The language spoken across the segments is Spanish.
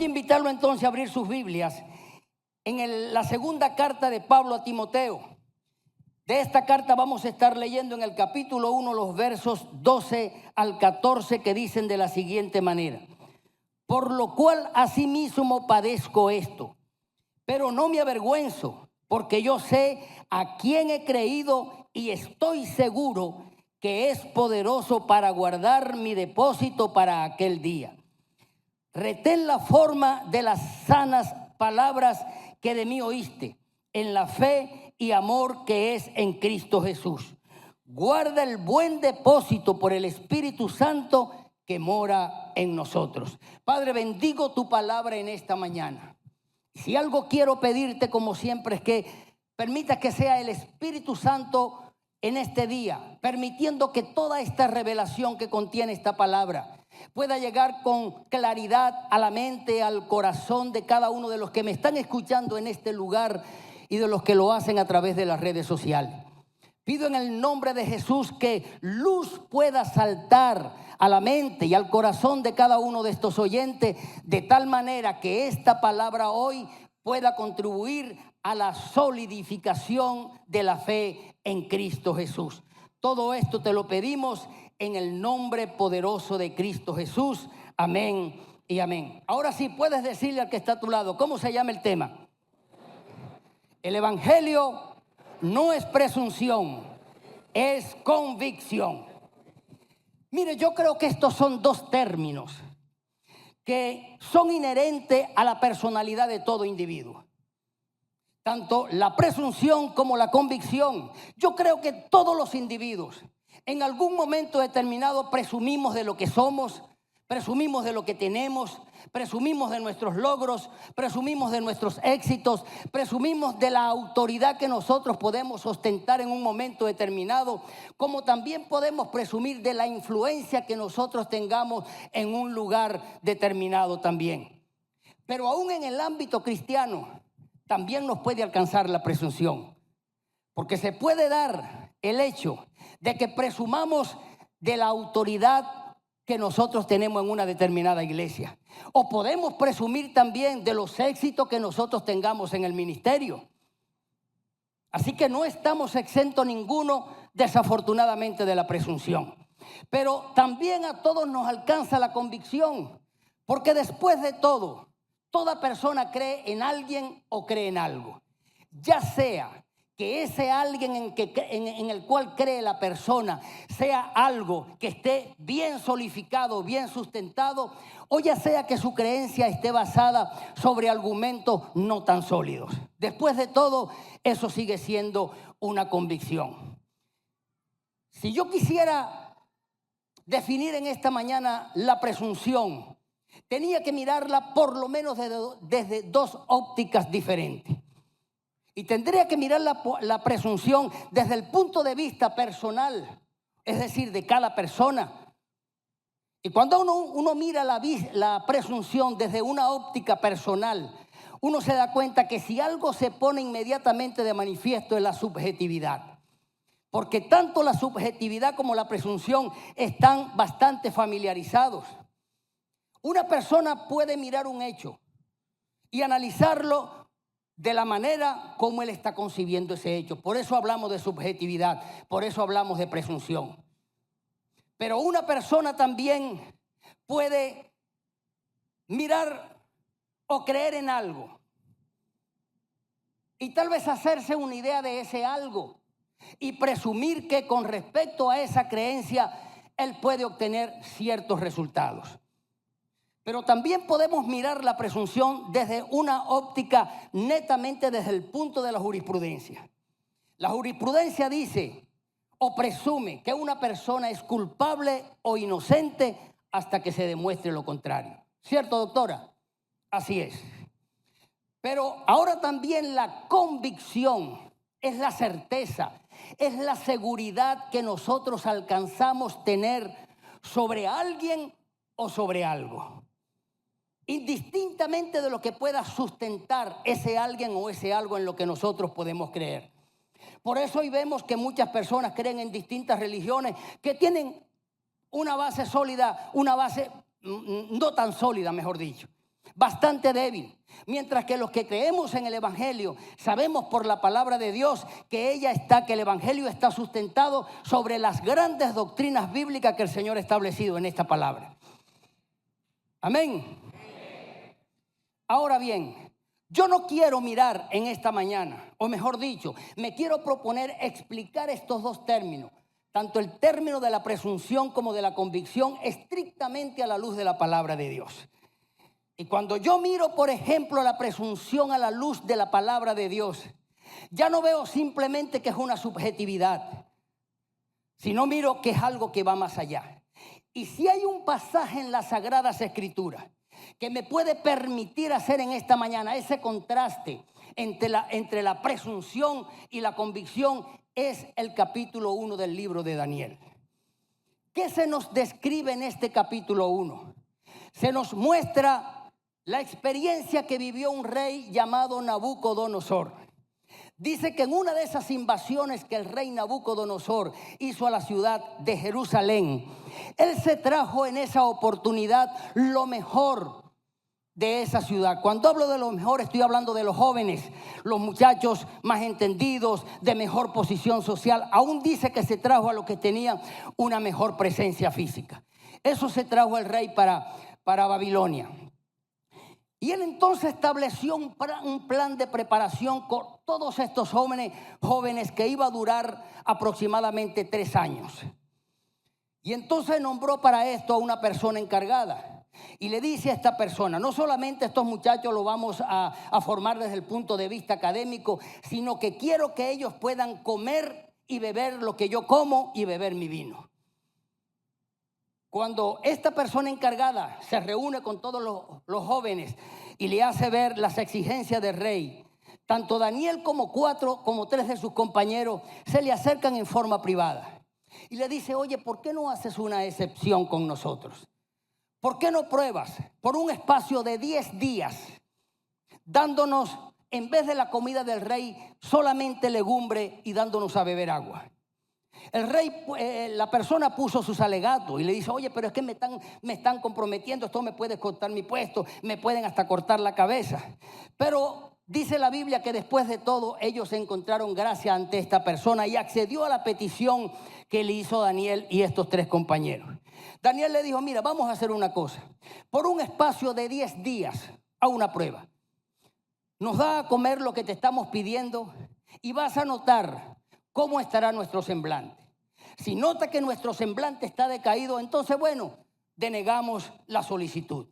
Voy a invitarlo entonces a abrir sus Biblias en la segunda carta de Pablo a Timoteo. De esta carta vamos a estar leyendo en el capítulo 1 los versos 12 al 14 que dicen de la siguiente manera: por lo cual asimismo padezco esto, pero no me avergüenzo, porque yo sé a quién he creído y estoy seguro que es poderoso para guardar mi depósito para aquel día. Retén la forma de las sanas palabras que de mí oíste, en la fe y amor que es en Cristo Jesús. Guarda el buen depósito por el Espíritu Santo que mora en nosotros. Padre, bendigo tu palabra en esta mañana. Si algo quiero pedirte, como siempre, es que permita que sea el Espíritu Santo en este día, permitiendo que toda esta revelación que contiene esta palabra pueda llegar con claridad a la mente, al corazón de cada uno de los que me están escuchando en este lugar y de los que lo hacen a través de las redes sociales. Pido en el nombre de Jesús que luz pueda saltar a la mente y al corazón de cada uno de estos oyentes, de tal manera que esta palabra hoy pueda contribuir a la solidificación de la fe en Cristo Jesús. Todo esto te lo pedimos en el nombre poderoso de Cristo Jesús. Amén y amén. Ahora sí, puedes decirle al que está a tu lado, ¿cómo se llama el tema? El evangelio no es presunción, es convicción. Mire, yo creo que estos son dos términos que son inherentes a la personalidad de todo individuo. Tanto la presunción como la convicción. Yo creo que todos los individuos en algún momento determinado presumimos de lo que somos, presumimos de lo que tenemos, presumimos de nuestros logros, presumimos de nuestros éxitos, presumimos de la autoridad que nosotros podemos ostentar en un momento determinado, como también podemos presumir de la influencia que nosotros tengamos en un lugar determinado también. Pero aún en el ámbito cristiano también nos puede alcanzar la presunción, porque se puede dar el hecho de que presumamos de la autoridad que nosotros tenemos en una determinada iglesia. O podemos presumir también de los éxitos que nosotros tengamos en el ministerio. Así que no estamos exentos ninguno, desafortunadamente, de la presunción. Pero también a todos nos alcanza la convicción, porque después de todo, toda persona cree en alguien o cree en algo. Ya sea que ese alguien en el cual cree la persona sea algo que esté bien solidificado, bien sustentado, o ya sea que su creencia esté basada sobre argumentos no tan sólidos. Después de todo, eso sigue siendo una convicción. Si yo quisiera definir en esta mañana la presunción, tenía que mirarla por lo menos desde dos ópticas diferentes. Y tendría que mirar la presunción desde el punto de vista personal, es decir, de cada persona. Y cuando uno mira la presunción desde una óptica personal, uno se da cuenta que si algo se pone inmediatamente de manifiesto es la subjetividad. Porque tanto la subjetividad como la presunción están bastante familiarizados. Una persona puede mirar un hecho y analizarlo de la manera como él está concibiendo ese hecho. Por eso hablamos de subjetividad, por eso hablamos de presunción. Pero una persona también puede mirar o creer en algo y tal vez hacerse una idea de ese algo y presumir que con respecto a esa creencia él puede obtener ciertos resultados. Pero también podemos mirar la presunción desde una óptica netamente desde el punto de la jurisprudencia. La jurisprudencia dice o presume que una persona es culpable o inocente hasta que se demuestre lo contrario. ¿Cierto, doctora? Así es. Pero ahora también la convicción es la certeza, es la seguridad que nosotros alcanzamos tener sobre alguien o sobre algo. Indistintamente de lo que pueda sustentar ese alguien o ese algo en lo que nosotros podemos creer. Por eso hoy vemos que muchas personas creen en distintas religiones que tienen una base sólida, una base no tan sólida, mejor dicho. bastante débil. Mientras que los que creemos en el Evangelio sabemos por la palabra de Dios que el Evangelio está sustentado sobre las grandes doctrinas bíblicas que el Señor ha establecido en esta palabra. Amén. Ahora bien, yo no quiero mirar en esta mañana, o mejor dicho, me quiero proponer explicar estos dos términos, tanto el término de la presunción como de la convicción, estrictamente a la luz de la palabra de Dios. Y cuando yo miro, por ejemplo, la presunción a la luz de la palabra de Dios, ya no veo simplemente que es una subjetividad, sino miro que es algo que va más allá. Y si hay un pasaje en las Sagradas Escrituras que me puede permitir hacer en esta mañana ese contraste entre la presunción y la convicción, es el capítulo 1 del libro de Daniel. ¿Qué se nos describe en este capítulo 1? Se nos muestra la experiencia que vivió un rey llamado Nabucodonosor. Dice que en una de esas invasiones que el rey Nabucodonosor hizo a la ciudad de Jerusalén, él se trajo en esa oportunidad lo mejor de esa ciudad. Cuando hablo de lo mejor, estoy hablando de los jóvenes, los muchachos más entendidos, de mejor posición social. Aún dice que se trajo a los que tenían una mejor presencia física. Eso se trajo el rey para Babilonia. Y él entonces estableció un plan de preparación con todos estos jóvenes que iba a durar aproximadamente 3 años. Y entonces nombró para esto a una persona encargada. Y le dice a esta persona, no solamente estos muchachos los vamos a formar desde el punto de vista académico, sino que quiero que ellos puedan comer y beber lo que yo como y beber mi vino. Cuando esta persona encargada se reúne con todos los jóvenes y le hace ver las exigencias del rey, tanto Daniel como 3 de sus compañeros se le acercan en forma privada. Y le dice, oye, ¿por qué no haces una excepción con nosotros? ¿Por qué no pruebas por un espacio de 10 días dándonos, en vez de la comida del rey, solamente legumbre y dándonos a beber agua? El rey, la persona puso sus alegatos y le dice, oye, pero es que me están comprometiendo, esto me puede cortar mi puesto, me pueden hasta cortar la cabeza. Pero dice la Biblia que después de todo ellos encontraron gracia ante esta persona y accedió a la petición que le hizo Daniel y estos 3 compañeros. Daniel le dijo, mira, vamos a hacer una cosa. Por un espacio de 10 días, a una prueba. Nos da a comer lo que te estamos pidiendo y vas a notar cómo estará nuestro semblante. Si nota que nuestro semblante está decaído, entonces, bueno, denegamos la solicitud.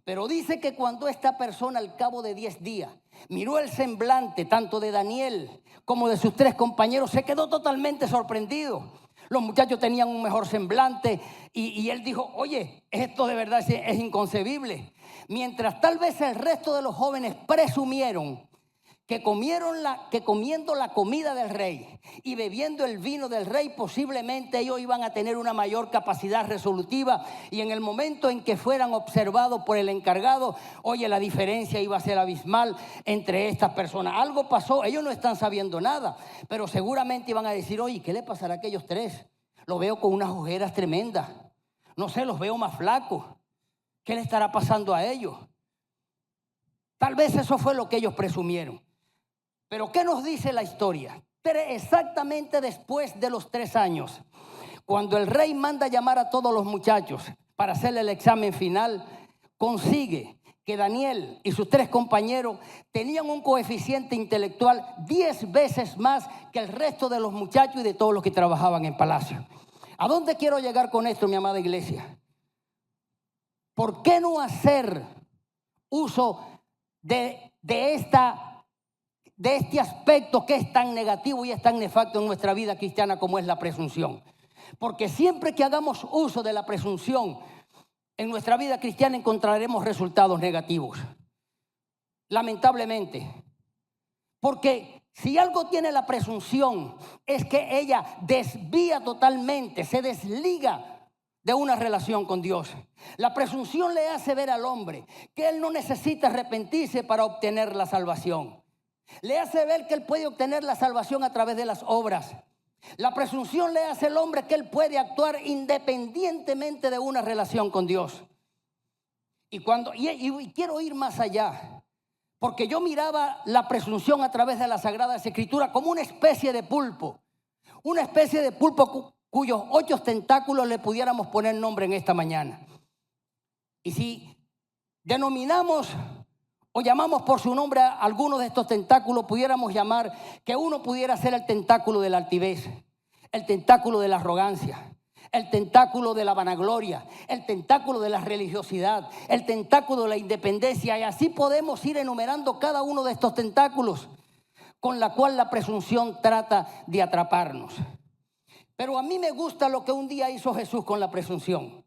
Pero dice que cuando esta persona al cabo de 10 días miró el semblante tanto de Daniel como de sus 3 compañeros, se quedó totalmente sorprendido. Los muchachos tenían un mejor semblante y él dijo, oye, esto de verdad es inconcebible. Mientras tal vez el resto de los jóvenes presumieron que comiendo la comida del rey y bebiendo el vino del rey, posiblemente ellos iban a tener una mayor capacidad resolutiva y en el momento en que fueran observados por el encargado, oye, la diferencia iba a ser abismal entre estas personas. Algo pasó, ellos no están sabiendo nada, pero seguramente iban a decir, oye, ¿qué le pasará a aquellos 3? Lo veo con unas ojeras tremendas, no sé, los veo más flacos. ¿Qué le estará pasando a ellos? Tal vez eso fue lo que ellos presumieron. Pero ¿qué nos dice la historia? Exactamente después de los 3 años, cuando el rey manda llamar a todos los muchachos para hacerle el examen final, consigue que Daniel y sus 3 compañeros tenían un coeficiente intelectual 10 veces más que el resto de los muchachos y de todos los que trabajaban en palacio. ¿A dónde quiero llegar con esto, mi amada iglesia? ¿Por qué no hacer uso de este aspecto que es tan negativo y es tan nefasto en nuestra vida cristiana como es la presunción? Porque siempre que hagamos uso de la presunción en nuestra vida cristiana encontraremos resultados negativos, lamentablemente. Porque si algo tiene la presunción es que ella desvía totalmente, se desliga de una relación con Dios. La presunción le hace ver al hombre que él no necesita arrepentirse para obtener la salvación. Le hace ver que él puede obtener la salvación a través de las obras. La presunción le hace al hombre que él puede actuar independientemente de una relación con Dios. Y quiero ir más allá, porque yo miraba la presunción a través de las Sagradas Escrituras como una especie de pulpo cuyos 8 tentáculos le pudiéramos poner nombre en esta mañana. Y si denominamos o llamamos por su nombre a algunos de estos tentáculos, pudiéramos llamar que uno pudiera ser el tentáculo de la altivez, el tentáculo de la arrogancia, el tentáculo de la vanagloria, el tentáculo de la religiosidad, el tentáculo de la independencia, y así podemos ir enumerando cada uno de estos tentáculos con la cual la presunción trata de atraparnos. Pero a mí me gusta lo que un día hizo Jesús con la presunción.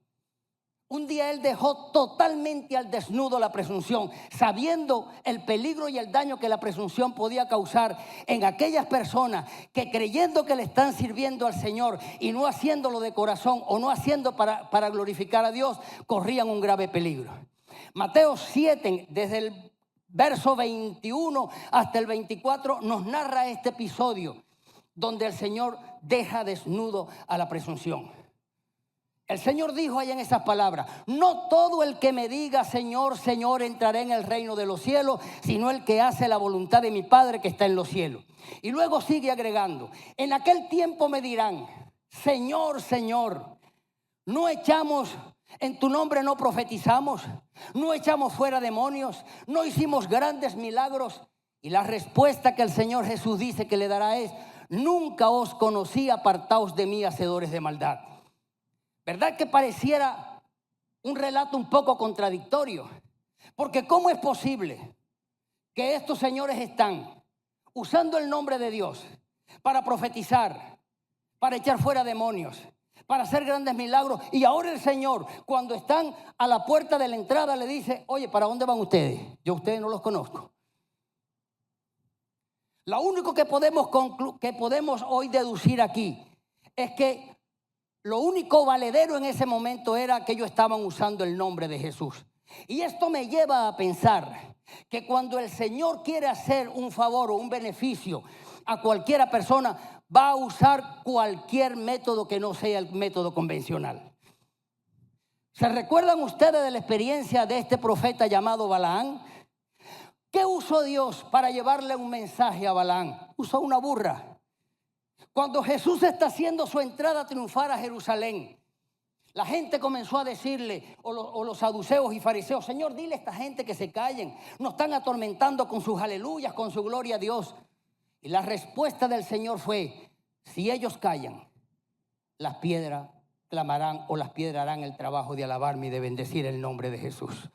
Un día Él dejó totalmente al desnudo la presunción, sabiendo el peligro y el daño que la presunción podía causar en aquellas personas que, creyendo que le están sirviendo al Señor y no haciéndolo de corazón o no haciendo para glorificar a Dios, corrían un grave peligro. Mateo 7, desde el verso 21 hasta el 24, nos narra este episodio donde el Señor deja desnudo a la presunción. El Señor dijo allá en esas palabras: no todo el que me diga Señor, Señor entrará en el reino de los cielos, sino el que hace la voluntad de mi Padre que está en los cielos. Y luego sigue agregando: en aquel tiempo me dirán, Señor, Señor, ¿no echamos en tu nombre, no profetizamos, no echamos fuera demonios, no hicimos grandes milagros? Y la respuesta que el Señor Jesús dice que le dará es: nunca os conocí, apartaos de mí, hacedores de maldad. ¿Verdad que pareciera un relato un poco contradictorio? Porque ¿cómo es posible que estos señores están usando el nombre de Dios para profetizar, para echar fuera demonios, para hacer grandes milagros, y ahora el Señor, cuando están a la puerta de la entrada, le dice: oye, ¿para dónde van ustedes? Yo a ustedes no los conozco. Lo único que podemos hoy deducir aquí es que lo único valedero en ese momento era que ellos estaban usando el nombre de Jesús. Y esto me lleva a pensar que cuando el Señor quiere hacer un favor o un beneficio a cualquiera persona, va a usar cualquier método que no sea el método convencional. ¿Se recuerdan ustedes de la experiencia de este profeta llamado Balaán? ¿Qué usó Dios para llevarle un mensaje a Balaán? Usó una burra. Cuando Jesús está haciendo su entrada triunfal a Jerusalén, la gente comenzó a decirle, o los saduceos y fariseos: Señor, dile a esta gente que se callen, nos están atormentando con sus aleluyas, con su gloria a Dios. Y la respuesta del Señor fue: si ellos callan, las piedras clamarán, o las piedras harán el trabajo de alabarme y de bendecir el nombre de Jesús.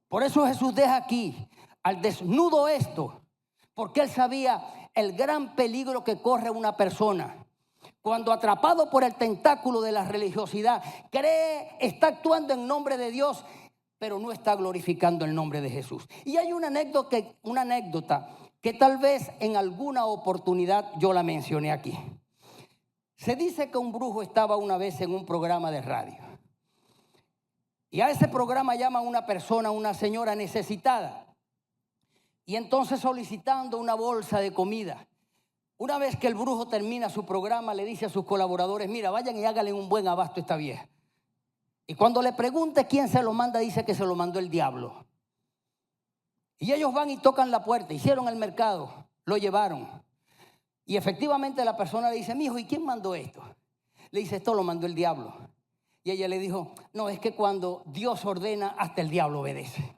Por eso Jesús deja aquí al desnudo esto, porque Él sabía el gran peligro que corre una persona cuando, atrapado por el tentáculo de la religiosidad, está actuando en nombre de Dios, pero no está glorificando el nombre de Jesús. Y hay una anécdota que tal vez en alguna oportunidad yo la mencioné aquí. Se dice que un brujo estaba una vez en un programa de radio, y a ese programa llama a una persona, una señora necesitada, y entonces solicitando una bolsa de comida. Una vez que el brujo termina su programa, le dice a sus colaboradores: mira, vayan y háganle un buen abasto a esta vieja. Y cuando le pregunte quién se lo manda, dice que se lo mandó el diablo. Y ellos van y tocan la puerta, hicieron el mercado, lo llevaron. Y efectivamente la persona le dice: mijo, ¿y quién mandó esto? Le dice: esto lo mandó el diablo. Y ella le dijo: no, es que cuando Dios ordena, hasta el diablo obedece.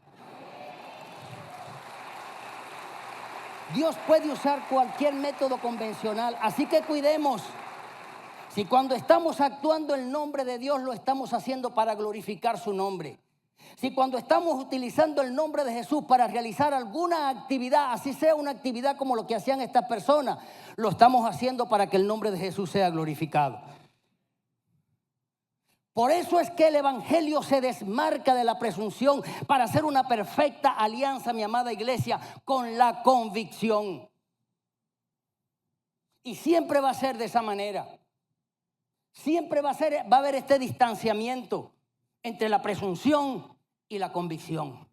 Dios puede usar cualquier método convencional, así que cuidemos. Si cuando estamos actuando en nombre de Dios, lo estamos haciendo para glorificar su nombre. Si cuando estamos utilizando el nombre de Jesús para realizar alguna actividad, así sea una actividad como lo que hacían estas personas, lo estamos haciendo para que el nombre de Jesús sea glorificado. Por eso es que el evangelio se desmarca de la presunción para hacer una perfecta alianza, mi amada iglesia, con la convicción. Y siempre va a ser de esa manera. Siempre va a haber este distanciamiento entre la presunción y la convicción.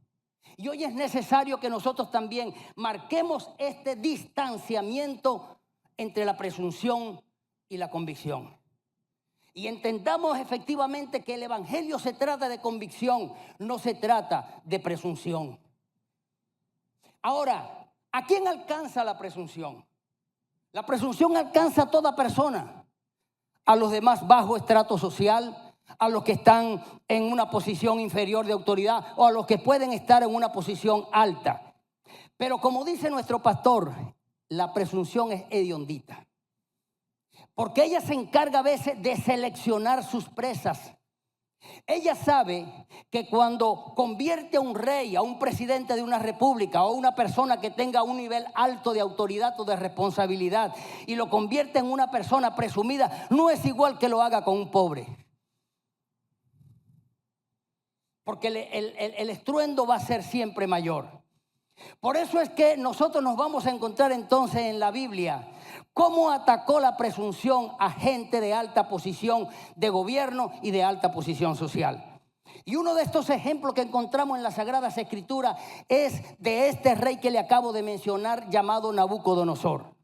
Y hoy es necesario que nosotros también marquemos este distanciamiento entre la presunción y la convicción. y entendamos efectivamente que el evangelio se trata de convicción, no se trata de presunción. Ahora, ¿a quién alcanza la presunción? La presunción alcanza a toda persona, a los de más bajo estrato social, a los que están en una posición inferior de autoridad o a los que pueden estar en una posición alta. Pero como dice nuestro pastor, la presunción es hediondita, porque ella se encarga a veces de seleccionar sus presas. Ella sabe que cuando convierte a un rey, a un presidente de una república o a una persona que tenga un nivel alto de autoridad o de responsabilidad y lo convierte en una persona presumida, no es igual que lo haga con un pobre. Porque el estruendo va a ser siempre mayor. Por eso es que nosotros nos vamos a encontrar entonces en la Biblia cómo atacó la presunción a gente de alta posición de gobierno y de alta posición social. Y uno de estos ejemplos que encontramos en las Sagradas Escrituras es de este rey que le acabo de mencionar, llamado Nabucodonosor.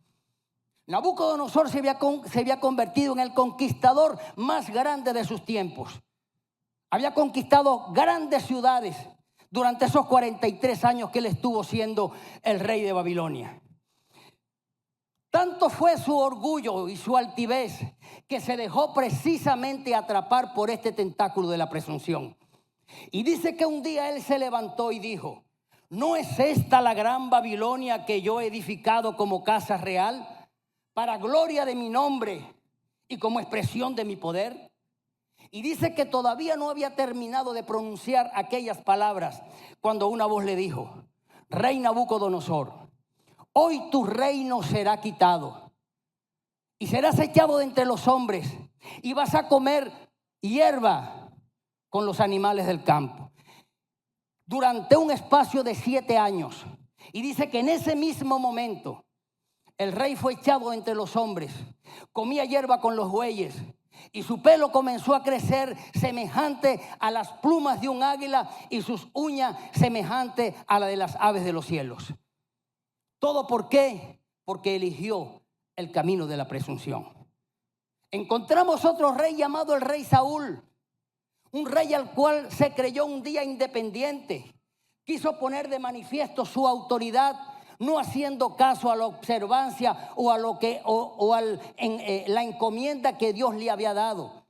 Nabucodonosor se había convertido en el conquistador más grande de sus tiempos. Había conquistado grandes ciudades durante esos 43 años que él estuvo siendo el rey de Babilonia. Tanto fue su orgullo y su altivez que se dejó precisamente atrapar por este tentáculo de la presunción. Y dice que un día él se levantó y dijo: ¿no es esta la gran Babilonia que yo he edificado como casa real, para gloria de mi nombre y como expresión de mi poder? Y dice que todavía no había terminado de pronunciar aquellas palabras cuando una voz le dijo: Rey Nabucodonosor, hoy tu reino será quitado y serás echado de entre los hombres y vas a comer hierba con los animales del campo durante un espacio de 7 años. Y dice que en ese mismo momento el rey fue echado entre los hombres, comía hierba con los bueyes y su pelo comenzó a crecer semejante a las plumas de un águila y sus uñas semejante a la de las aves de los cielos. ¿Todo por qué? Porque eligió el camino de la presunción. Encontramos otro rey llamado el rey Saúl, un rey al cual se creyó un día independiente. Quiso poner de manifiesto su autoridad, no haciendo caso a la observancia o a la encomienda que Dios le había dado.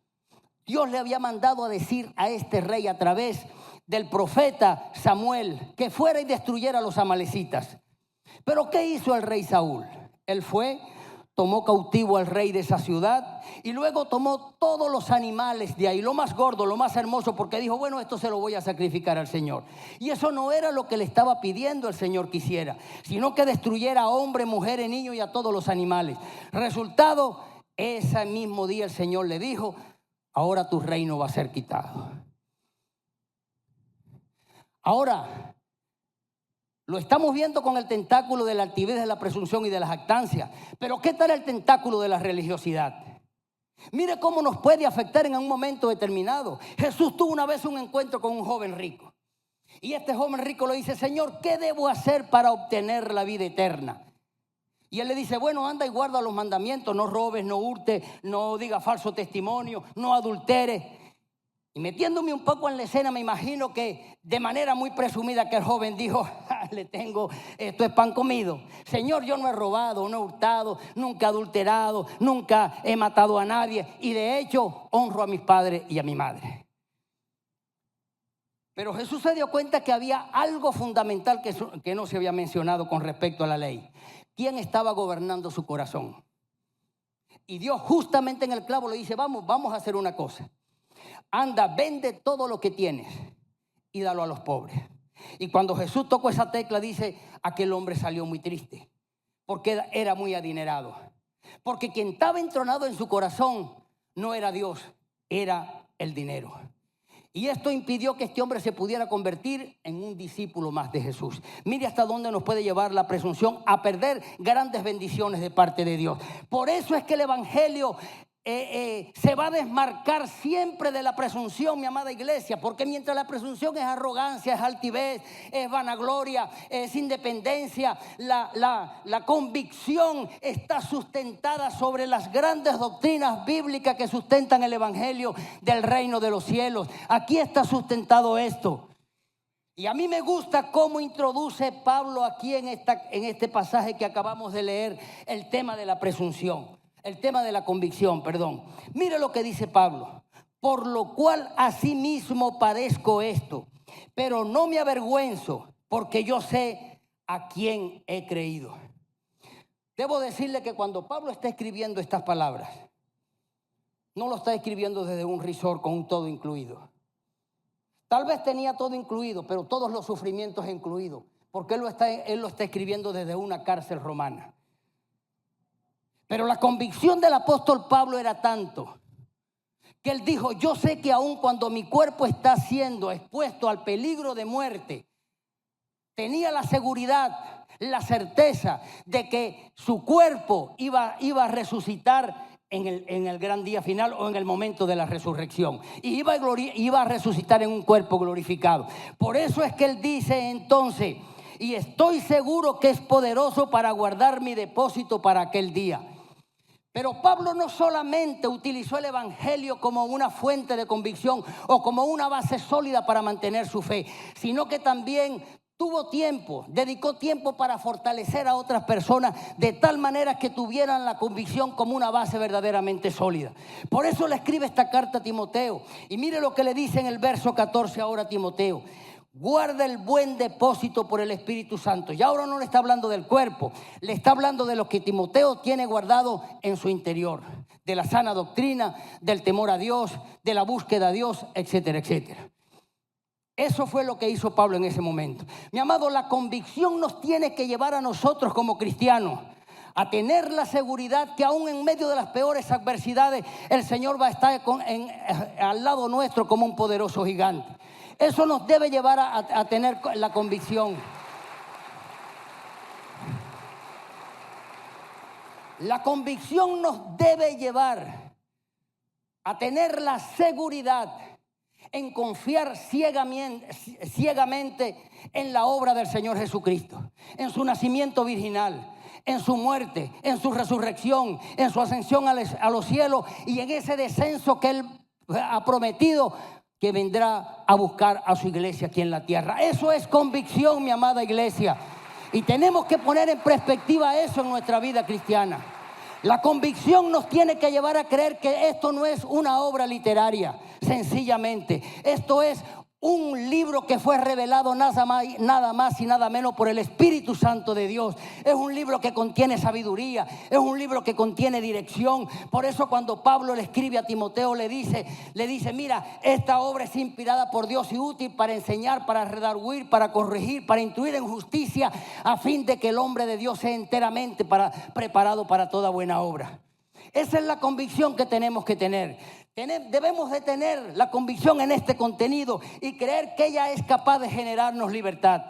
Dios le había mandado a decir a este rey a través del profeta Samuel que fuera y destruyera a los amalecitas. Pero ¿qué hizo el rey Saúl? Él fue, tomó cautivo al rey de esa ciudad y luego tomó todos los animales de ahí, lo más gordo, lo más hermoso, porque dijo: bueno, esto se lo voy a sacrificar al Señor. Y eso no era lo que le estaba pidiendo el Señor que hiciera, sino que destruyera a hombres, mujeres, niños y a todos los animales. Resultado, ese mismo día el Señor le dijo: ahora tu reino va a ser quitado. Ahora lo estamos viendo con el tentáculo de la altivez, de la presunción y de la jactancia. Pero ¿qué tal el tentáculo de la religiosidad? Mire cómo nos puede afectar en un momento determinado. Jesús tuvo una vez un encuentro con un joven rico. Y este joven rico le dice: Señor, ¿qué debo hacer para obtener la vida eterna? Y él le dice: bueno, anda y guarda los mandamientos. No robes, no hurtes, no digas falso testimonio, no adulteres. Y metiéndome un poco en la escena, me imagino que de manera muy presumida que el joven dijo: le tengo, esto es pan comido. Señor, yo no he robado, no he hurtado, nunca he adulterado, nunca he matado a nadie. Y de hecho, honro a mis padres y a mi madre. Pero Jesús se dio cuenta que había algo fundamental que no se había mencionado con respecto a la ley. ¿Quién estaba gobernando su corazón? Y Dios justamente en el clavo le dice: vamos a hacer una cosa. Anda, vende todo lo que tienes y dalo a los pobres. Y cuando Jesús tocó esa tecla, dice: aquel hombre salió muy triste, porque era muy adinerado. Porque quien estaba entronado en su corazón no era Dios, era el dinero. Y esto impidió que este hombre se pudiera convertir en un discípulo más de Jesús. Mire hasta dónde nos puede llevar la presunción a perder grandes bendiciones de parte de Dios. Por eso es que el evangelio se va a desmarcar siempre de la presunción, mi amada iglesia, porque mientras la presunción es arrogancia, es altivez, es vanagloria, es independencia, la convicción está sustentada sobre las grandes doctrinas bíblicas que sustentan el evangelio del reino de los cielos. Aquí está sustentado esto. Y a mí me gusta cómo introduce Pablo aquí en este pasaje que acabamos de leer el tema de la presunción. El tema de la convicción, perdón. Mire lo que dice Pablo. Por lo cual asimismo padezco esto, pero no me avergüenzo, porque yo sé a quién he creído. Debo decirle que cuando Pablo está escribiendo estas palabras, no lo está escribiendo desde un resort con un todo incluido. Tal vez tenía todo incluido, pero todos los sufrimientos incluidos, porque él lo está escribiendo desde una cárcel romana. Pero la convicción del apóstol Pablo era tanto que él dijo, yo sé que aun cuando mi cuerpo está siendo expuesto al peligro de muerte, tenía la seguridad, la certeza de que su cuerpo iba a resucitar en el gran día final o en el momento de la resurrección. Y iba a resucitar en un cuerpo glorificado. Por eso es que él dice entonces, y estoy seguro que es poderoso para guardar mi depósito para aquel día. Pero Pablo no solamente utilizó el evangelio como una fuente de convicción o como una base sólida para mantener su fe, sino que también dedicó tiempo para fortalecer a otras personas de tal manera que tuvieran la convicción como una base verdaderamente sólida. Por eso le escribe esta carta a Timoteo. Y mire lo que le dice en el verso 14 ahora a Timoteo. Guarda el buen depósito por el Espíritu Santo. Y ahora no le está hablando del cuerpo, le está hablando de lo que Timoteo tiene guardado en su interior, de la sana doctrina, del temor a Dios, de la búsqueda a Dios, etcétera, etcétera. Eso fue lo que hizo Pablo en ese momento. Mi amado, la convicción nos tiene que llevar a nosotros como cristianos a tener la seguridad que aún en medio de las peores adversidades el Señor va a estar al lado nuestro como un poderoso gigante. Eso nos debe llevar a tener la convicción. La convicción nos debe llevar a tener la seguridad en confiar ciegamente en la obra del Señor Jesucristo, en su nacimiento virginal, en su muerte, en su resurrección, en su ascensión a los cielos y en ese descenso que Él ha prometido que vendrá a buscar a su iglesia aquí en la tierra. Eso es convicción, mi amada iglesia. Y tenemos que poner en perspectiva eso en nuestra vida cristiana. La convicción nos tiene que llevar a creer que esto no es una obra literaria, sencillamente. Esto es un libro que fue revelado nada más y nada menos por el Espíritu Santo de Dios. Es un libro que contiene sabiduría, es un libro que contiene dirección. Por eso cuando Pablo le escribe a Timoteo le dice, mira, esta obra es inspirada por Dios y útil para enseñar, para redarguir, para corregir, para instruir en justicia, a fin de que el hombre de Dios sea enteramente preparado para toda buena obra. Esa es la convicción que tenemos que tener. Debemos de tener la convicción en este contenido y creer que ella es capaz de generarnos libertad.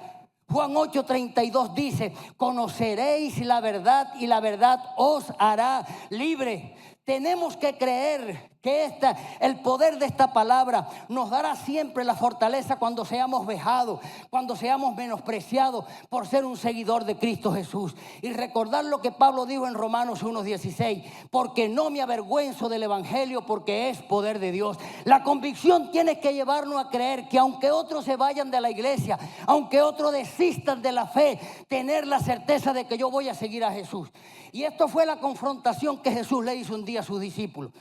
Juan 8:32 dice, conoceréis la verdad y la verdad os hará libre. Tenemos que creer que el poder de esta palabra nos dará siempre la fortaleza cuando seamos vejados, cuando seamos menospreciados por ser un seguidor de Cristo Jesús. Y recordar lo que Pablo dijo en Romanos 1:16, porque no me avergüenzo del evangelio, porque es poder de Dios. La convicción tiene que llevarnos a creer que aunque otros se vayan de la iglesia, aunque otros desistan de la fe, tener la certeza de que yo voy a seguir a Jesús. Y esto fue la confrontación que Jesús le hizo un día a sus discípulos.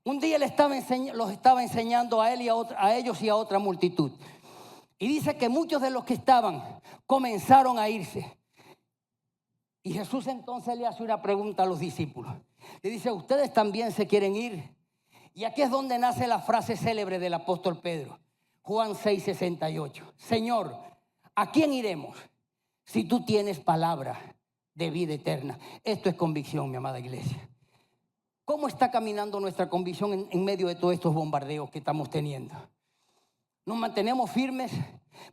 Un día los estaba enseñando a él y a ellos y a otra multitud. Y dice que muchos de los que estaban comenzaron a irse. Y Jesús entonces le hace una pregunta a los discípulos. Le dice, ¿ustedes también se quieren ir? Y aquí es donde nace la frase célebre del apóstol Pedro. Juan 6:68. Señor, ¿a quién iremos si tú tienes palabra de vida eterna? Esto es convicción, mi amada iglesia. ¿Cómo está caminando nuestra convicción en medio de todos estos bombardeos que estamos teniendo? ¿Nos mantenemos firmes?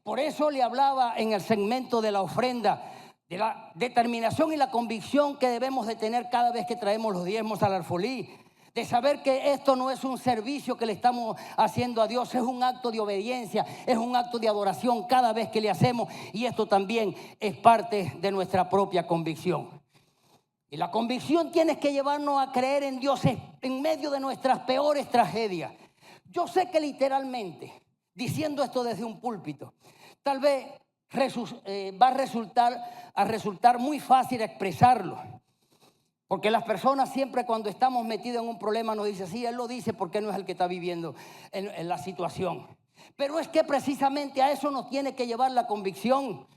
Por eso le hablaba en el segmento de la ofrenda, de la determinación y la convicción que debemos de tener cada vez que traemos los diezmos al alfolí, de saber que esto no es un servicio que le estamos haciendo a Dios, es un acto de obediencia, es un acto de adoración cada vez que le hacemos, y esto también es parte de nuestra propia convicción. Y la convicción tiene que llevarnos a creer en Dios en medio de nuestras peores tragedias. Yo sé que literalmente, diciendo esto desde un púlpito, tal vez va a resultar muy fácil expresarlo. Porque las personas siempre cuando estamos metidos en un problema nos dicen, sí, él lo dice porque no es el que está viviendo en la situación. Pero es que precisamente a eso nos tiene que llevar la convicción,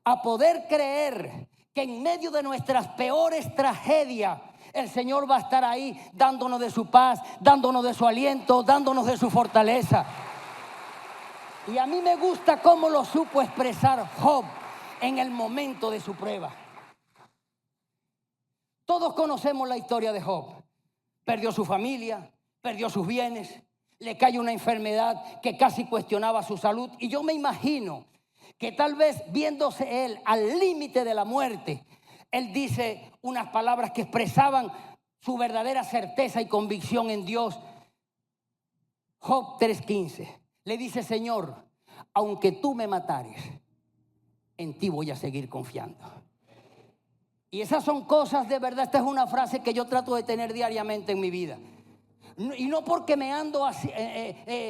a poder creer que en medio de nuestras peores tragedias el Señor va a estar ahí dándonos de su paz, dándonos de su aliento, dándonos de su fortaleza. Y a mí me gusta cómo lo supo expresar Job en el momento de su prueba. Todos conocemos la historia de Job. Perdió su familia, perdió sus bienes, le cayó una enfermedad que casi cuestionaba su salud. Y yo me imagino que tal vez viéndose él al límite de la muerte, él dice unas palabras que expresaban su verdadera certeza y convicción en Dios. Job 3:15 le dice, Señor, aunque tú me matares, en ti voy a seguir confiando. Y esas son cosas de verdad. Esta es una frase que yo trato de tener diariamente en mi vida. Y no porque me ando así,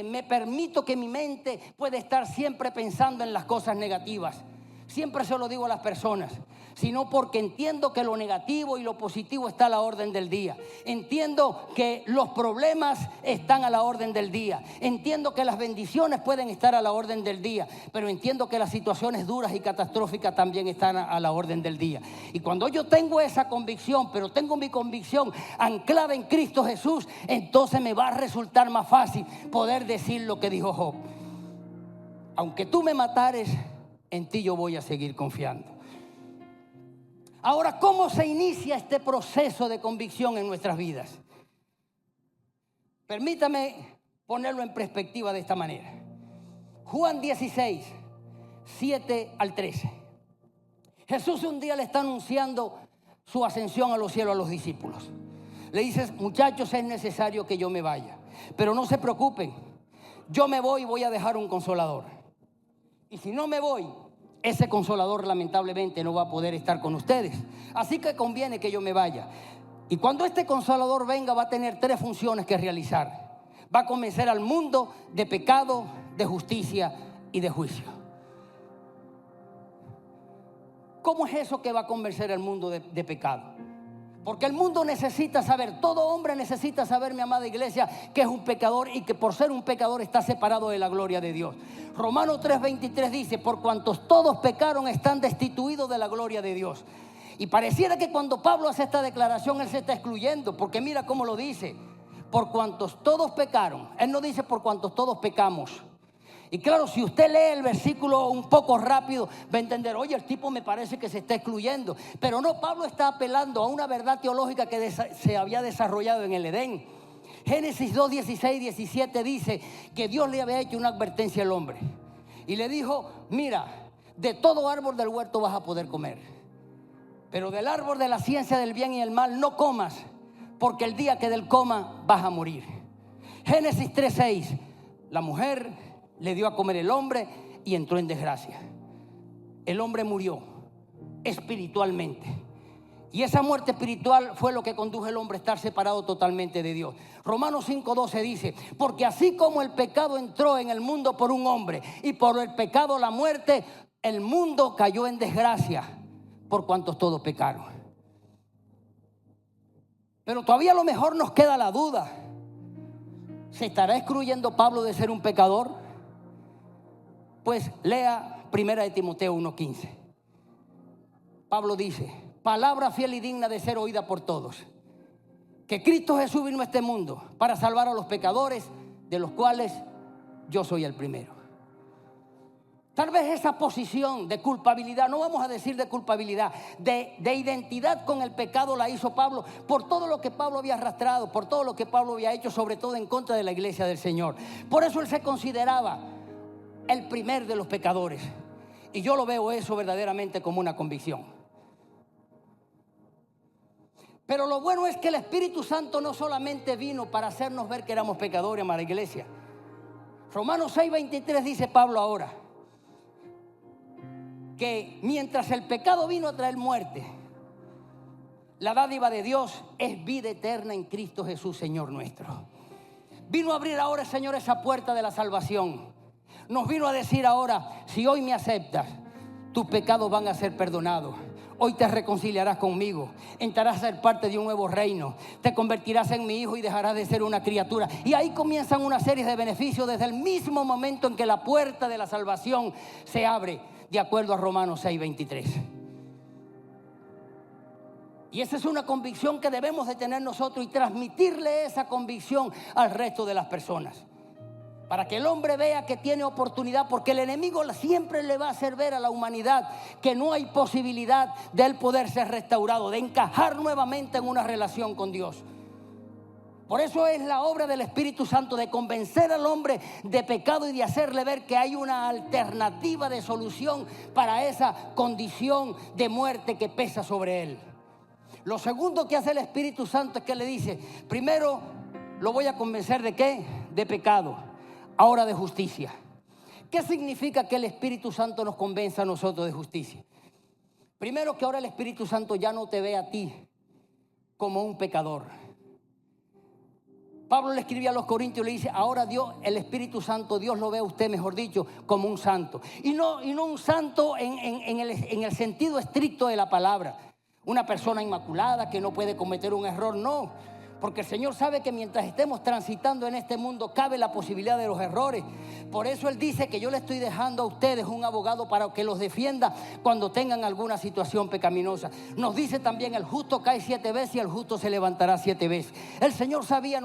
me permito que mi mente puede estar siempre pensando en las cosas negativas. Siempre se lo digo a las personas. Sino porque entiendo que lo negativo y lo positivo está a la orden del día. Entiendo que los problemas están a la orden del día. Entiendo que las bendiciones pueden estar a la orden del día. Pero entiendo que las situaciones duras y catastróficas también están a la orden del día. Y cuando yo tengo esa convicción, pero tengo mi convicción anclada en Cristo Jesús, entonces me va a resultar más fácil poder decir lo que dijo Job. Aunque tú me matares, en ti yo voy a seguir confiando. Ahora, ¿cómo se inicia este proceso de convicción en nuestras vidas? Permítame ponerlo en perspectiva de esta manera. Juan 16, 7 al 13. Jesús un día le está anunciando su ascensión a los cielos a los discípulos. Le dice, muchachos, es necesario que yo me vaya, pero no se preocupen, yo me voy y voy a dejar un consolador. Y si no me voy, ese consolador lamentablemente no va a poder estar con ustedes. Así que conviene que yo me vaya. Y cuando este consolador venga va a tener 3 funciones que realizar. Va a convencer al mundo de pecado, de justicia y de juicio. ¿Cómo es eso que va a convencer al mundo de pecado? Porque el mundo necesita saber, todo hombre necesita saber, mi amada iglesia, que es un pecador y que por ser un pecador está separado de la gloria de Dios. Romanos 3:23 dice, por cuantos todos pecaron están destituidos de la gloria de Dios. Y pareciera que cuando Pablo hace esta declaración, él se está excluyendo, porque mira cómo lo dice, por cuantos todos pecaron. Él no dice por cuantos todos pecamos. Y claro, si usted lee el versículo un poco rápido, va a entender, oye, el tipo me parece que se está excluyendo. Pero no, Pablo está apelando a una verdad teológica que se había desarrollado en el Edén. Génesis 2, 16, 17 dice que Dios le había hecho una advertencia al hombre. Y le dijo, mira, de todo árbol del huerto vas a poder comer, pero del árbol de la ciencia del bien y el mal no comas, porque el día que del coma vas a morir. Génesis 3, 6, la mujer le dio a comer el hombre y entró en desgracia. El hombre murió espiritualmente. Y esa muerte espiritual fue lo que condujo al hombre a estar separado totalmente de Dios. Romanos 5:12 dice, porque así como el pecado entró en el mundo por un hombre y por el pecado la muerte, el mundo cayó en desgracia por cuantos todos pecaron. Pero todavía a lo mejor nos queda la duda. ¿Se estará excluyendo Pablo de ser un pecador? Pues lea 1 Timoteo 1:15. Pablo dice, palabra fiel y digna de ser oída por todos, que Cristo Jesús vino a este mundo para salvar a los pecadores, de los cuales yo soy el primero. Tal vez esa posición de culpabilidad, no vamos a decir de culpabilidad, de identidad con el pecado la hizo Pablo por todo lo que Pablo había arrastrado, por todo lo que Pablo había hecho, sobre todo en contra de la iglesia del Señor. Por eso él se consideraba el primer de los pecadores. Y yo lo veo eso verdaderamente como una convicción. Pero lo bueno es que el Espíritu Santo no solamente vino para hacernos ver que éramos pecadores, amada iglesia. Romanos 6:23 dice Pablo ahora que mientras el pecado vino a traer muerte, la dádiva de Dios es vida eterna en Cristo Jesús, Señor nuestro. Vino a abrir ahora, Señor, esa puerta de la salvación. Nos vino a decir ahora, si hoy me aceptas, tus pecados van a ser perdonados. Hoy te reconciliarás conmigo, entrarás a ser parte de un nuevo reino, te convertirás en mi hijo y dejarás de ser una criatura. Y ahí comienzan una serie de beneficios desde el mismo momento en que la puerta de la salvación se abre, de acuerdo a Romanos 6:23. Y esa es una convicción que debemos de tener nosotros y transmitirle esa convicción al resto de las personas. Para que el hombre vea que tiene oportunidad, porque el enemigo siempre le va a hacer ver a la humanidad que no hay posibilidad de él poder ser restaurado, de encajar nuevamente en una relación con Dios. Por eso es la obra del Espíritu Santo, de convencer al hombre de pecado y de hacerle ver que hay una alternativa de solución para esa condición de muerte que pesa sobre él. Lo segundo que hace el Espíritu Santo es que le dice, primero lo voy a convencer ¿de qué? De pecado. Ahora de justicia. ¿Qué significa que el Espíritu Santo nos convenza a nosotros de justicia? Primero, que ahora el Espíritu Santo ya no te ve a ti como un pecador. Pablo le escribía a los Corintios y le dice, ahora Dios, el Espíritu Santo, Dios lo ve a usted, mejor dicho, como un santo. Y no un santo en el sentido estricto de la palabra. Una persona inmaculada que no puede cometer un error, no. Porque el Señor sabe que mientras estemos transitando en este mundo cabe la posibilidad de los errores. Por eso Él dice que yo le estoy dejando a ustedes un abogado para que los defienda cuando tengan alguna situación pecaminosa. Nos dice también, el justo cae 7 veces y el justo se levantará 7 veces. El Señor sabía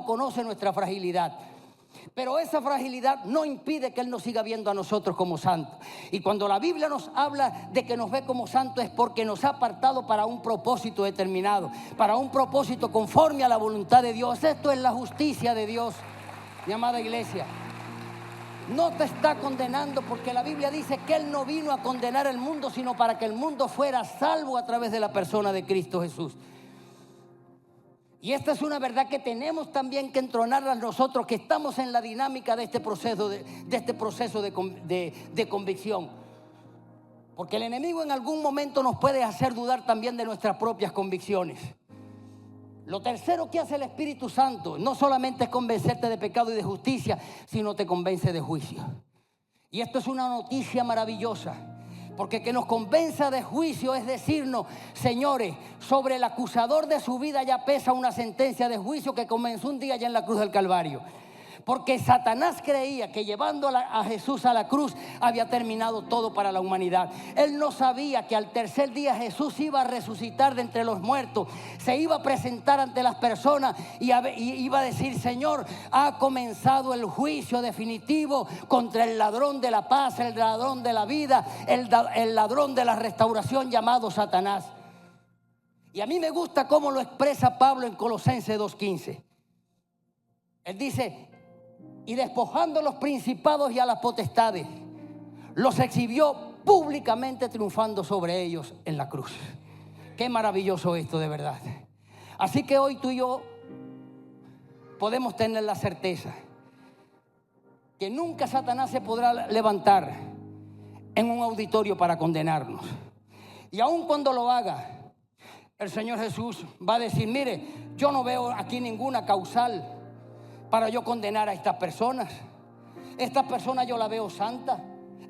conoce nuestra fragilidad. Pero esa fragilidad no impide que Él nos siga viendo a nosotros como santos. Y cuando la Biblia nos habla de que nos ve como santos es porque nos ha apartado para un propósito determinado, para un propósito conforme a la voluntad de Dios. Esto es la justicia de Dios, mi amada iglesia. No te está condenando, porque la Biblia dice que Él no vino a condenar el mundo, sino para que el mundo fuera salvo a través de la persona de Cristo Jesús. Y esta es una verdad que tenemos también que entronarla nosotros, que estamos en la dinámica de este proceso de convicción. Porque el enemigo en algún momento nos puede hacer dudar también de nuestras propias convicciones. Lo tercero que hace el Espíritu Santo no solamente es convencerte de pecado y de justicia, sino te convence de juicio. Y esto es una noticia maravillosa. Porque que nos convenza de juicio es decirnos, señores, sobre el acusador de su vida ya pesa una sentencia de juicio que comenzó un día ya en la cruz del Calvario. Porque Satanás creía que llevando a Jesús a la cruz había terminado todo para la humanidad. Él no sabía que al tercer día Jesús iba a resucitar de entre los muertos. Se iba a presentar ante las personas y iba a decir, Señor, ha comenzado el juicio definitivo contra el ladrón de la paz, el ladrón de la vida, el ladrón de la restauración llamado Satanás. Y a mí me gusta cómo lo expresa Pablo en Colosenses 2:15. Él dice, y despojando a los principados y a las potestades, los exhibió públicamente, triunfando sobre ellos en la cruz. Qué maravilloso esto, de verdad. Así que hoy tú y yo podemos tener la certeza que nunca Satanás se podrá levantar en un auditorio para condenarnos. Y aun cuando lo haga, el Señor Jesús va a decir, mire, yo no veo aquí ninguna causal para yo condenar a estas personas. Esta persona yo la veo santa.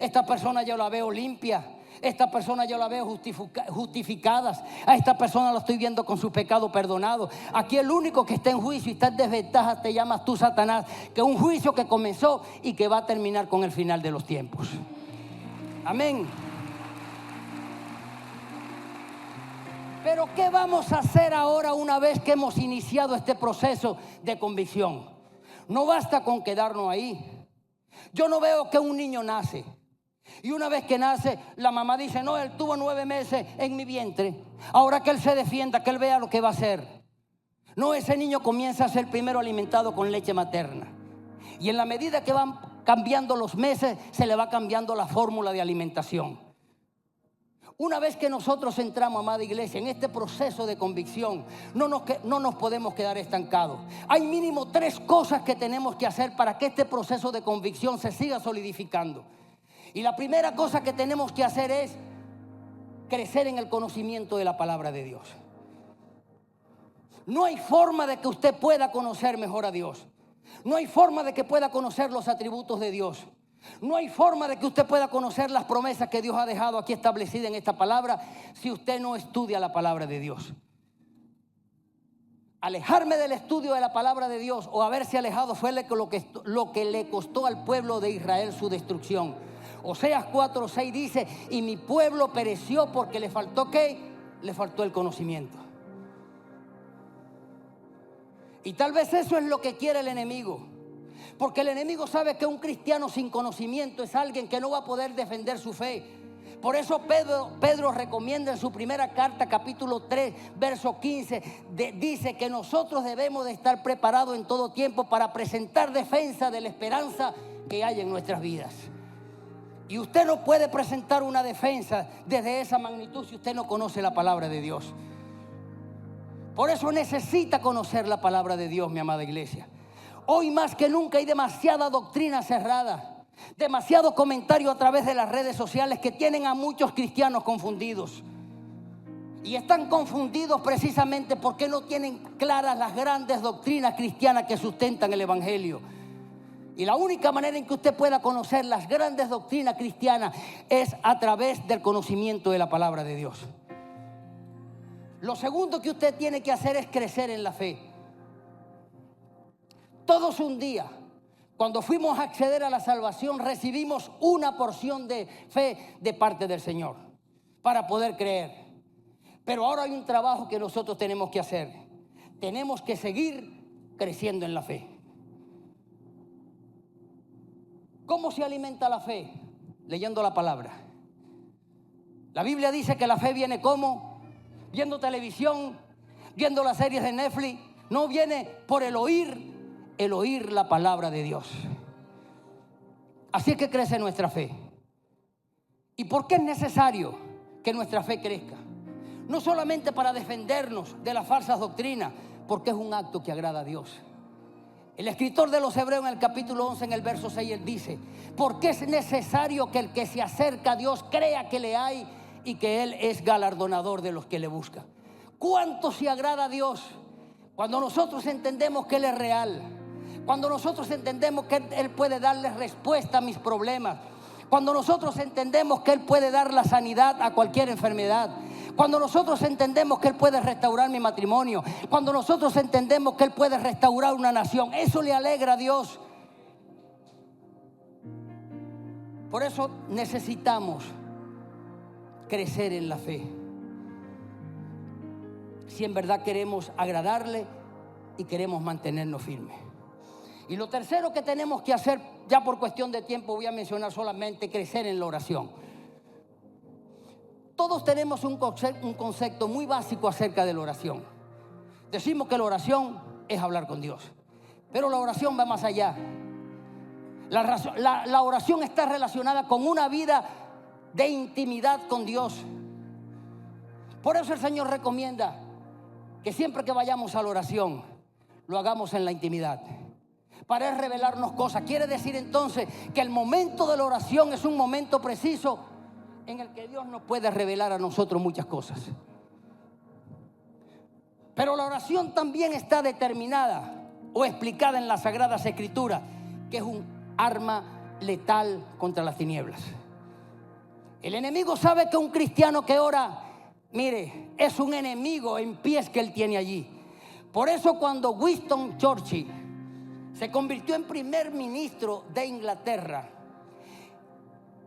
Esta persona yo la veo limpia. Esta persona yo la veo justificadas. A esta persona la estoy viendo con su pecado perdonado. Aquí el único que está en juicio y está en desventaja te llamas tú, Satanás. Que un juicio que comenzó y que va a terminar con el final de los tiempos. Amén. Pero ¿qué vamos a hacer ahora una vez que hemos iniciado este proceso de convicción? No basta con quedarnos ahí. Yo no veo que un niño nace y una vez que nace la mamá dice, no, él tuvo 9 meses en mi vientre. Ahora que él se defienda, que él vea lo que va a hacer. No, ese niño comienza a ser primero alimentado con leche materna. Y en la medida que van cambiando los meses, se le va cambiando la fórmula de alimentación. Una vez que nosotros entramos, amada iglesia, en este proceso de convicción, no nos podemos quedar estancados. Hay mínimo 3 cosas que tenemos que hacer para que este proceso de convicción se siga solidificando. Y la primera cosa que tenemos que hacer es crecer en el conocimiento de la palabra de Dios. No hay forma de que usted pueda conocer mejor a Dios. No hay forma de que pueda conocer los atributos de Dios. No hay forma de que usted pueda conocer las promesas que Dios ha dejado aquí establecidas en esta palabra si usted no estudia la palabra de Dios. Alejarme del estudio de la palabra de Dios o haberse alejado fue lo que le costó al pueblo de Israel su destrucción. Oseas 4:6 dice: y mi pueblo pereció porque le faltó ¿qué? Le faltó el conocimiento. Y tal vez eso es lo que quiere el enemigo. Porque el enemigo sabe que un cristiano sin conocimiento es alguien que no va a poder defender su fe. Por eso Pedro recomienda en su primera carta, capítulo 3, verso 15, dice que nosotros debemos de estar preparados en todo tiempo para presentar defensa de la esperanza que hay en nuestras vidas. Y usted no puede presentar una defensa desde esa magnitud si usted no conoce la palabra de Dios. Por eso necesita conocer la palabra de Dios, mi amada iglesia. Hoy más que nunca hay demasiada doctrina cerrada, demasiado comentario a través de las redes sociales que tienen a muchos cristianos confundidos. Y están confundidos precisamente porque no tienen claras las grandes doctrinas cristianas que sustentan el evangelio. Y la única manera en que usted pueda conocer las grandes doctrinas cristianas es a través del conocimiento de la palabra de Dios. Lo segundo que usted tiene que hacer es crecer en la fe. Todos un día, cuando fuimos a acceder a la salvación, recibimos una porción de fe de parte del Señor para poder creer. Pero ahora hay un trabajo que nosotros tenemos que hacer. Tenemos que seguir creciendo en la fe. ¿Cómo se alimenta la fe? Leyendo la palabra. La Biblia dice que la fe viene ¿cómo? Viendo televisión, viendo las series de Netflix. No viene por el oír la palabra de Dios. Así es que crece nuestra fe. ¿Y por qué es necesario que nuestra fe crezca? No solamente para defendernos de las falsas doctrinas, porque es un acto que agrada a Dios. El escritor de los Hebreos en el capítulo 11, en el verso 6, él dice: porque es necesario que el que se acerca a Dios crea que le hay y que Él es galardonador de los que le buscan. ¿Cuánto se agrada a Dios cuando nosotros entendemos que Él es real? Cuando nosotros entendemos que Él puede darle respuesta a mis problemas. Cuando nosotros entendemos que Él puede dar la sanidad a cualquier enfermedad. Cuando nosotros entendemos que Él puede restaurar mi matrimonio. Cuando nosotros entendemos que Él puede restaurar una nación. Eso le alegra a Dios. Por eso necesitamos crecer en la fe. Si en verdad queremos agradarle y queremos mantenernos firmes. Y lo tercero que tenemos que hacer, ya por cuestión de tiempo voy a mencionar solamente crecer en la oración. Todos tenemos un concepto muy básico acerca de la oración. Decimos que la oración es hablar con Dios, pero la oración va más allá. La oración está relacionada con una vida de intimidad con Dios. Por eso el Señor recomienda que siempre que vayamos a la oración lo hagamos en la intimidad, para Él revelarnos cosas. Quiere decir entonces que el momento de la oración es un momento preciso en el que Dios nos puede revelar a nosotros muchas cosas. Pero la oración también está determinada o explicada en las Sagradas Escrituras, que es un arma letal contra las tinieblas. El enemigo sabe que un cristiano que ora, mire, es un enemigo en pies que él tiene allí. Por eso cuando Winston Churchill se convirtió en primer ministro de Inglaterra,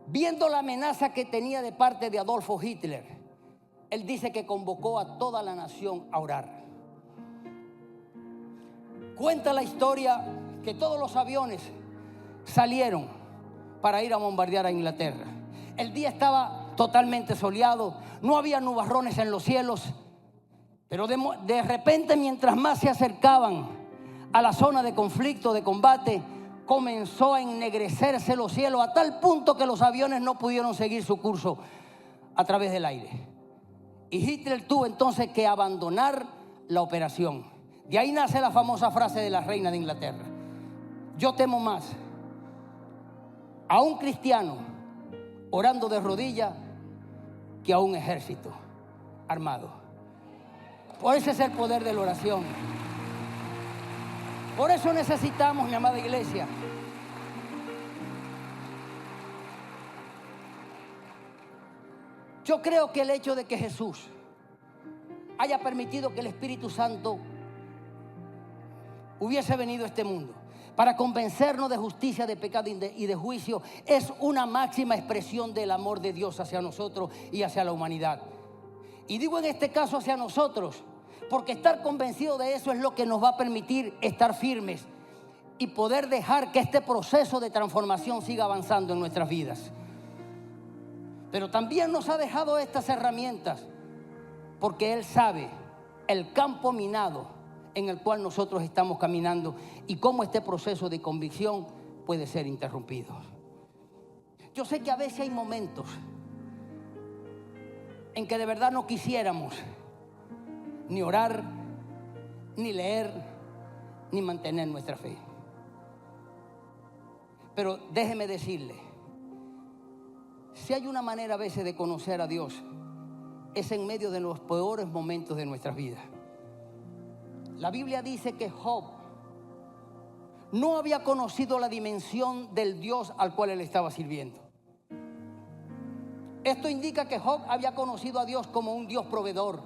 viendo la amenaza que tenía de parte de Adolfo Hitler, él dice que convocó a toda la nación a orar. Cuenta la historia que todos los aviones salieron para ir a bombardear a Inglaterra. El día estaba totalmente soleado, no había nubarrones en los cielos, pero de repente, mientras más se acercaban a la zona de conflicto, de combate, comenzó a ennegrecerse los cielos a tal punto que los aviones no pudieron seguir su curso a través del aire. Y Hitler tuvo entonces que abandonar la operación. De ahí nace la famosa frase de la reina de Inglaterra: yo temo más a un cristiano orando de rodillas que a un ejército armado. Por ese es el poder de la oración. Por eso necesitamos, mi amada iglesia, yo creo que el hecho de que Jesús haya permitido que el Espíritu Santo hubiese venido a este mundo para convencernos de justicia, de pecado y de juicio, es una máxima expresión del amor de Dios hacia nosotros y hacia la humanidad. Y digo en este caso hacia nosotros, porque estar convencido de eso es lo que nos va a permitir estar firmes y poder dejar que este proceso de transformación siga avanzando en nuestras vidas. Pero también nos ha dejado estas herramientas porque Él sabe el campo minado en el cual nosotros estamos caminando y cómo este proceso de convicción puede ser interrumpido. Yo sé que a veces hay momentos en que de verdad no quisiéramos ni orar, ni leer, ni mantener nuestra fe. Pero déjeme decirle, si hay una manera a veces de conocer a Dios, es en medio de los peores momentos de nuestras vidas. La Biblia dice que Job no había conocido la dimensión del Dios al cual él estaba sirviendo. Esto indica que Job había conocido a Dios como un Dios proveedor,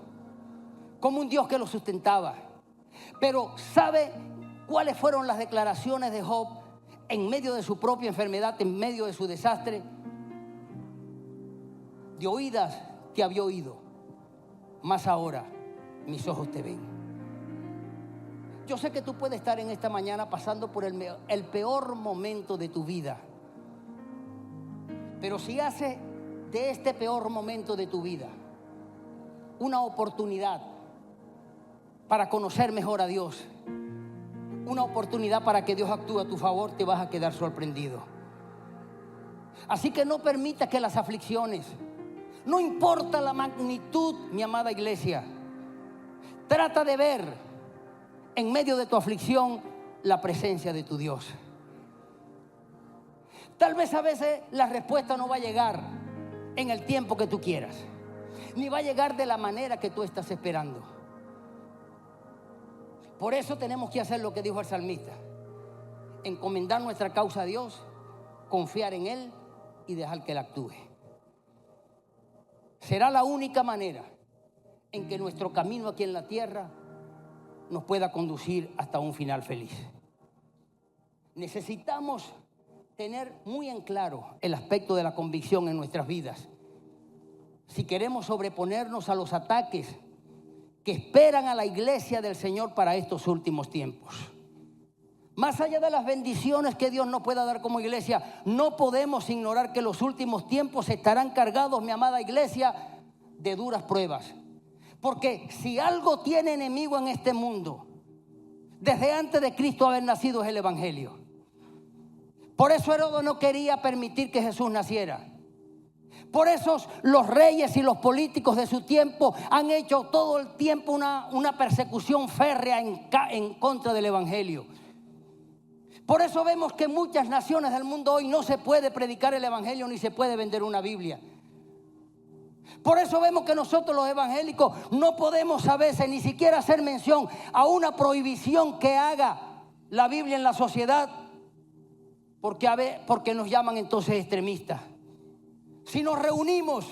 como un Dios que lo sustentaba. Pero ¿sabe cuáles fueron las declaraciones de Job en medio de su propia enfermedad, en medio de su desastre? De oídas te había oído, mas ahora mis ojos te ven. Yo sé que tú puedes estar en esta mañana pasando por el peor momento de tu vida. Pero si haces de este peor momento de tu vida una oportunidad para conocer mejor a Dios, una oportunidad para que Dios actúe a tu favor, te vas a quedar sorprendido. Así que no permitas que las aflicciones, no importa la magnitud, mi amada iglesia, trata de ver en medio de tu aflicción la presencia de tu Dios. Tal vez a veces la respuesta no va a llegar en el tiempo que tú quieras, ni va a llegar de la manera que tú estás esperando. Por eso tenemos que hacer lo que dijo el salmista: encomendar nuestra causa a Dios, confiar en Él y dejar que Él actúe. Será la única manera en que nuestro camino aquí en la tierra nos pueda conducir hasta un final feliz. Necesitamos tener muy en claro el aspecto de la convicción en nuestras vidas si queremos sobreponernos a los ataques que esperan a la iglesia del Señor para estos últimos tiempos. Más allá de las bendiciones que Dios nos pueda dar como iglesia, no podemos ignorar que los últimos tiempos estarán cargados, mi amada iglesia, de duras pruebas. Porque si algo tiene enemigo en este mundo, desde antes de Cristo haber nacido, es el evangelio. Por eso Herodes no quería permitir que Jesús naciera. Por eso los reyes y los políticos de su tiempo han hecho todo el tiempo una persecución férrea en contra del evangelio. Por eso vemos que en muchas naciones del mundo hoy no se puede predicar el evangelio ni se puede vender una Biblia. Por eso vemos que nosotros los evangélicos no podemos a veces ni siquiera hacer mención a una prohibición que haga la Biblia en la sociedad, porque nos llaman entonces extremistas. Si nos reunimos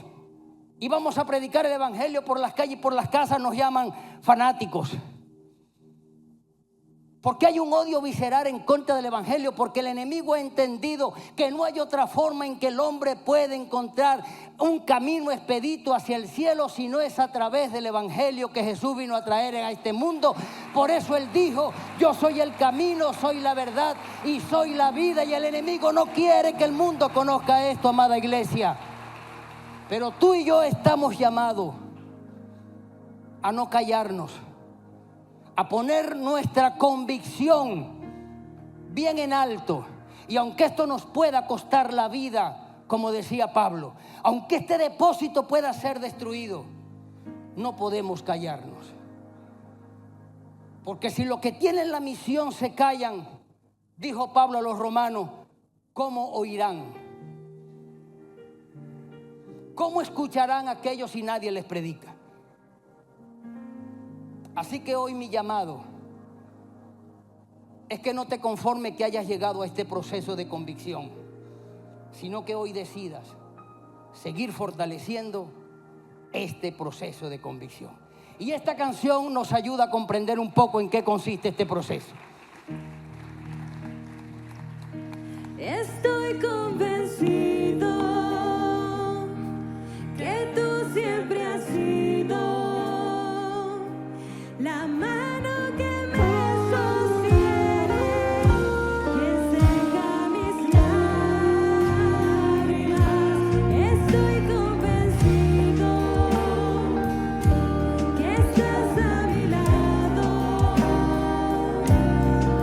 y vamos a predicar el evangelio por las calles y por las casas, nos llaman fanáticos. Porque hay un odio visceral en contra del evangelio, porque el enemigo ha entendido que no hay otra forma en que el hombre puede encontrar un camino expedito hacia el cielo si no es a través del evangelio que Jesús vino a traer a este mundo. Por eso Él dijo: yo soy el camino, soy la verdad y soy la vida. Y el enemigo no quiere que el mundo conozca esto, amada iglesia. Pero tú y yo estamos llamados a no callarnos, a poner nuestra convicción bien en alto. Y aunque esto nos pueda costar la vida, como decía Pablo, aunque este depósito pueda ser destruido, no podemos callarnos. Porque si los que tienen la misión se callan, dijo Pablo a los romanos, ¿cómo oirán? ¿Cómo escucharán aquellos si nadie les predica? Así que hoy mi llamado es que no te conformes que hayas llegado a este proceso de convicción, sino que hoy decidas seguir fortaleciendo este proceso de convicción. Y esta canción nos ayuda a comprender un poco en qué consiste este proceso. Estoy convencido que tú siempre has sido la mano que me sostiene, que seca mis lágrimas. Estoy convencido que estás a mi lado.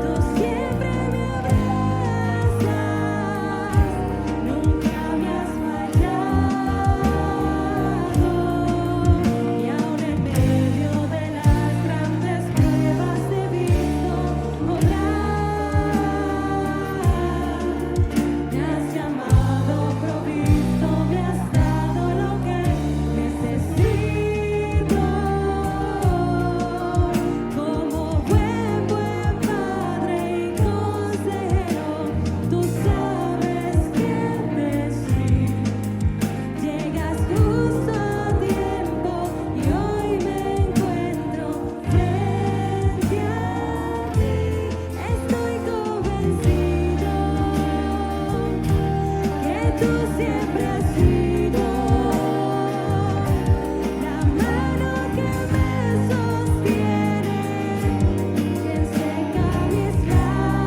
Tú siempre me abrazas, nunca me has fallado. Y aún en medio de las grandes pruebas te he visto obrar. Me has llamado, provisto, me has dado lo que necesito. Como buen padre y consejero, tú sabes qué decir. Llegas justo a tiempo y hoy me encuentro frente a ti. Estoy convencido que tú siempre has sido la mano que me sostiene, que seca mis lágrimas.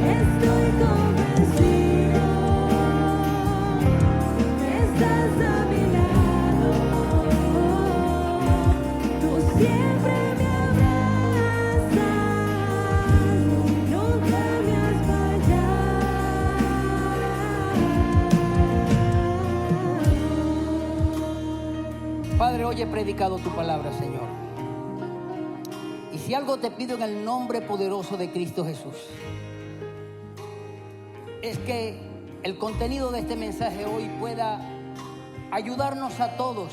Estoy convencido que estás a mi lado. Tú siempre me abrazas, nunca me has fallado. Padre, hoy he predicado tu palabra, Señor. Y si algo te pido en el nombre poderoso de Cristo Jesús, es que el contenido de este mensaje hoy pueda ayudarnos a todos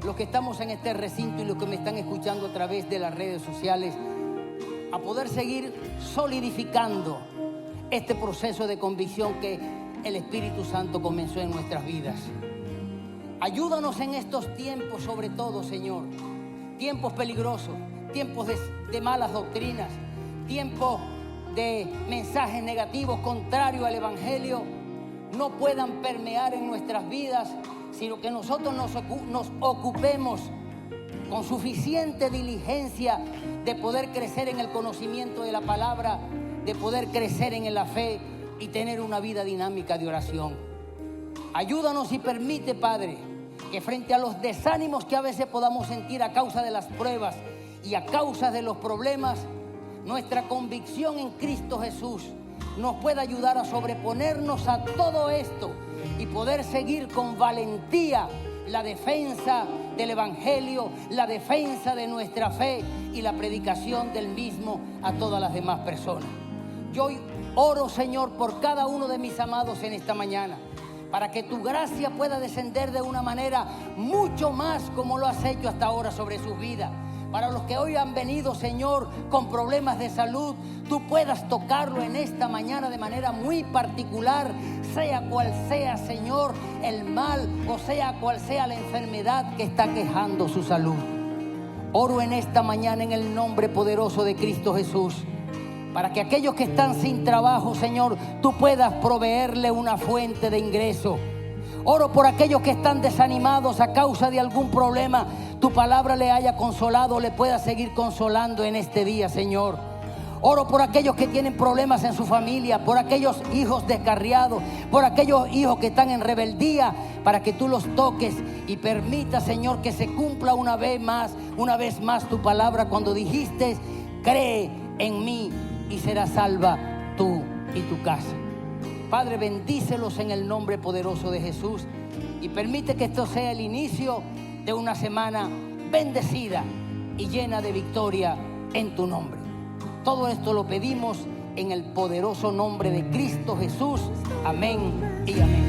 los que estamos en este recinto y los que me están escuchando a través de las redes sociales a poder seguir solidificando este proceso de convicción que el Espíritu Santo comenzó en nuestras vidas. Ayúdanos en estos tiempos, sobre todo, Señor, tiempos peligrosos, tiempos de malas doctrinas, tiempos de mensajes negativos contrarios al Evangelio, no puedan permear en nuestras vidas, sino que nosotros nos ocupemos con suficiente diligencia de poder crecer en el conocimiento de la palabra, de poder crecer en la fe y tener una vida dinámica de oración. Ayúdanos y permite, Padre, que frente a los desánimos que a veces podamos sentir a causa de las pruebas y a causa de los problemas, nuestra convicción en Cristo Jesús nos pueda ayudar a sobreponernos a todo esto y poder seguir con valentía la defensa del Evangelio, la defensa de nuestra fe y la predicación del mismo a todas las demás personas. Yo hoy oro, Señor, por cada uno de mis amados en esta mañana, para que tu gracia pueda descender de una manera mucho más como lo has hecho hasta ahora sobre sus vidas. Para los que hoy han venido, Señor, con problemas de salud, tú puedas tocarlo en esta mañana de manera muy particular, sea cual sea, Señor, el mal o sea cual sea la enfermedad que está quejando su salud. Oro en esta mañana en el nombre poderoso de Cristo Jesús, para que aquellos que están sin trabajo, Señor, tú puedas proveerle una fuente de ingreso. Oro por aquellos que están desanimados a causa de algún problema. Tu palabra le haya consolado, le pueda seguir consolando en este día, Señor. Oro por aquellos que tienen problemas en su familia, por aquellos hijos descarriados, por aquellos hijos que están en rebeldía, para que tú los toques y permita, Señor, que se cumpla una vez más tu palabra cuando dijiste: cree en mí y serás salva tú y tu casa. Padre, bendícelos en el nombre poderoso de Jesús y permite que esto sea el inicio de una semana bendecida y llena de victoria en tu nombre. Todo esto lo pedimos en el poderoso nombre de Cristo Jesús. Amén y amén.